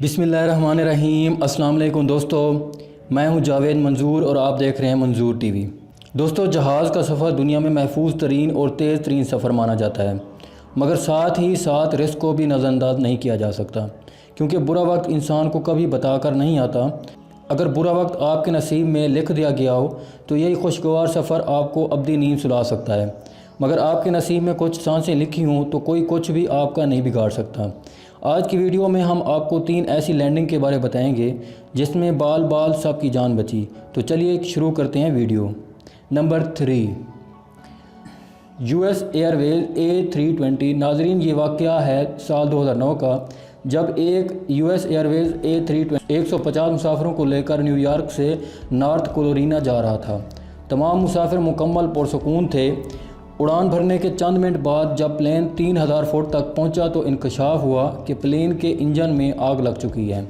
बिस्मिल्लाहिर्रहमानिर्रहीम। अस्सलाम वालेकुम दोस्तों, मैं हूं जावेद मंजूर और आप देख रहे हैं मंजूर टीवी। दोस्तों, जहाज़ का सफ़र दुनिया में महफूज तरीन और तेज़ तरीन सफ़र माना जाता है, मगर साथ ही साथ रिस्क को भी नज़रअंदाज नहीं किया जा सकता, क्योंकि बुरा वक्त इंसान को कभी बताकर नहीं आता। अगर बुरा वक्त आपके नसीब में लिख दिया गया हो तो यही खुशगवार सफ़र आपको अब्दी नींद सुला सकता है, मगर आपके नसीब में कुछ सांसें लिखी हों तो कोई कुछ भी आपका नहीं बिगाड़ सकता। आज की वीडियो में हम आपको 3 ऐसी लैंडिंग के बारे बताएंगे जिसमें बाल बाल सब की जान बची। तो चलिए शुरू करते हैं video. Number 3, US Airways A320। नाजरीन, ये वाक़या है साल 2009 का, जब एक US एयरवेज A320 150 मुसाफिरों को लेकर न्यूयॉर्क से नॉर्थ कैरोलिना जा रहा था। तमाम मुसाफिर मुकम्मल पुरसकून थे। उड़ान भरने के चंद मिनट बाद जब प्लेन 3000 फुट तक पहुंचा तो इंकशाफ हुआ कि प्लेन के इंजन में आग लग चुकी है।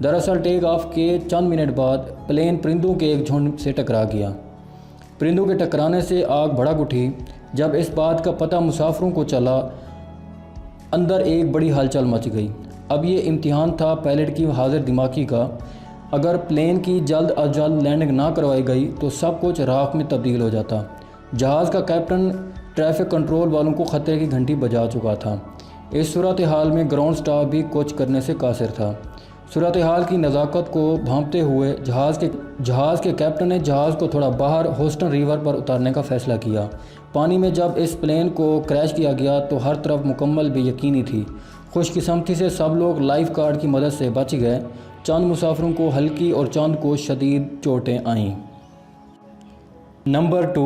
दरअसल टेक ऑफ के चंद मिनट बाद प्लेन परिंदों के एक झुंड से टकरा गया। परिंदों के टकराने से आग भड़क उठी। जब इस बात का पता मुसाफिरों को चला, अंदर एक बड़ी हलचल मच गई। अब ये इम्तिहान था पायलट की हाजिर दिमागी का। अगर प्लेन की जल्द अज जल्द लैंडिंग ना करवाई गई तो सब कुछ राख में तब्दील हो जाता। जहाज़ का कैप्टन ट्रैफिक कंट्रोल वालों को ख़तरे की घंटी बजा चुका था। इस सूरत हाल में ग्राउंड स्टाफ भी कुछ करने से कासिर था। सूरत हाल की नज़ाकत को भांपते हुए जहाज़ के कैप्टन ने जहाज़ को थोड़ा बाहर ह्यूस्टन रिवर पर उतारने का फ़ैसला किया। पानी में जब इस प्लेन को क्रैश किया गया तो हर तरफ मुकम्मल बेयकीनी थी। खुशकिस्मती से सब लोग लाइफ गार्ड की मदद से बच गए। चंद मुसाफिरों को हल्की और चंद को शदीद चोटें आईं। Number 2,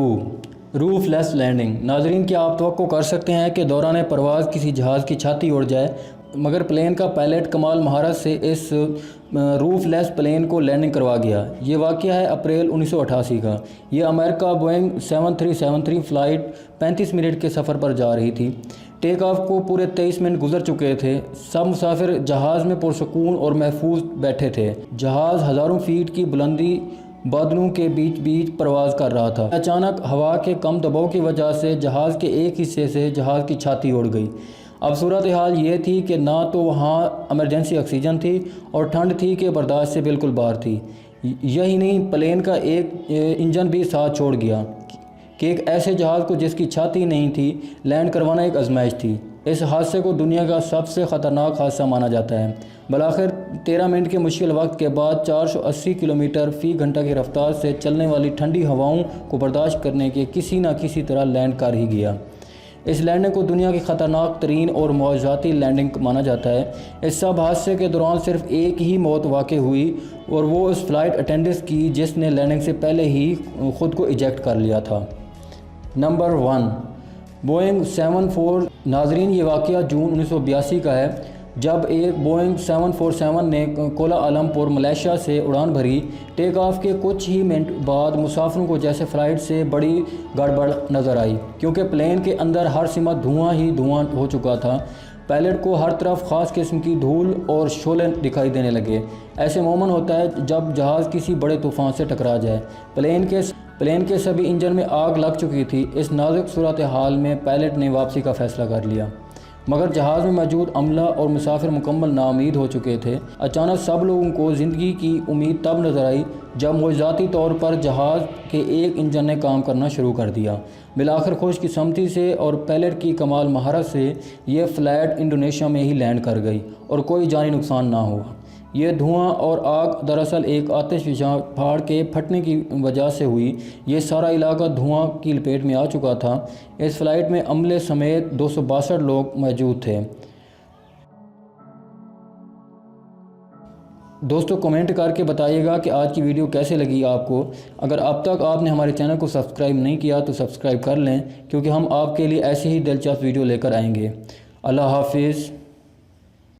roofless landing. नाजरीन, क्या आप तवक्को कर सकते हैं कि दौरान परवाज़ किसी जहाज़ की छाती उड़ जाए, मगर प्लेन का पायलट कमाल महारत से इस रूफलेस प्लेन को लैंडिंग करवा गया। ये वाक़या है अप्रैल 1988 का। ये अमेरिका बोइंग 7373 फ़्लाइट 35 मिनट के सफ़र पर जा रही थी। टेक ऑफ को पूरे 23 मिनट गुजर चुके थे। सब मुसाफिर जहाज़ में पुरसकून और महफूज बैठे थे। जहाज़ हज़ारों फीट की बुलंदी बादलों के बीच बीच परवाज़ कर रहा था। अचानक हवा के कम दबाव की वजह से जहाज़ के एक हिस्से से जहाज़ की छाती उड़ गई। अब सूरत हाल ये थी कि ना तो वहाँ इमरजेंसी ऑक्सीजन थी और ठंड थी कि बर्दाश्त से बिल्कुल बाहर थी। यही नहीं, प्लेन का एक इंजन भी साथ छोड़ गया कि एक ऐसे जहाज़ को जिसकी छाती नहीं थी लैंड करवाना एक आजमाइश थी। इस हादसे को दुनिया का सबसे ख़तरनाक हादसा माना जाता है। बलाखिर 13 मिनट के मुश्किल वक्त के बाद 480 किलोमीटर फ़ी घंटा की रफ्तार से चलने वाली ठंडी हवाओं को बर्दाश्त करने के किसी न किसी तरह लैंड कर ही गया। इस लैंडिंग को दुनिया की ख़तरनाक तरीन और मौजज़ाती लैंडिंग माना जाता है। इस सब हादसे के दौरान सिर्फ एक ही मौत वाक़ हुई और वो उस फ़्लाइट अटेंडेंट की जिसने लैंडिंग से पहले ही ख़ुद को इजेक्ट कर लिया था। Number 1, Boeing 74। नाजरीन, ये वाक़या जून 1982 का है, जब एक बोइंग 747 ने कोलालमपुर मलेशिया से उड़ान भरी। टेक ऑफ के कुछ ही मिनट बाद मुसाफिरों को जैसे फ़्लाइट से बड़ी गड़बड़ नज़र आई, क्योंकि प्लेन के अंदर हर सिमत धुआं ही धुआं हो चुका था। पायलट को हर तरफ ख़ास किस्म की धूल और शोले दिखाई देने लगे। ऐसे मोमेंट होता है जब जहाज़ किसी बड़े तूफ़ान से टकरा जाए। प्लेन के सभी इंजन में आग लग चुकी थी। इस नाजुक सूरत हाल में पायलट ने वापसी का फ़ैसला कर लिया, मगर जहाज़ में मौजूद अमला और मुसाफिर मुकम्मल नाउमीद हो चुके थे। अचानक सब लोगों को ज़िंदगी की उम्मीद तब नज़र आई जब मौजूदाती तौर पर जहाज़ के एक इंजन ने काम करना शुरू कर दिया। बिलाखिर खुशकिस्मती से और पायलट की कमाल महारत से ये फ़्लाइट इंडोनेशिया में ही लैंड कर गई और कोई जानी नुकसान ना हुआ। ये धुआं और आग दरअसल एक आतिशफ़शा पहाड़ के फटने की वजह से हुई। ये सारा इलाका धुआं की लपेट में आ चुका था। इस फ़्लाइट में अमले समेत 262 लोग मौजूद थे। दोस्तों, कमेंट करके बताइएगा कि आज की वीडियो कैसे लगी आपको। अगर अब तक आपने हमारे चैनल को सब्सक्राइब नहीं किया तो सब्सक्राइब कर लें, क्योंकि हम आपके लिए ऐसे ही दिलचस्प वीडियो लेकर आएंगे। अल्लाह हाफिज़।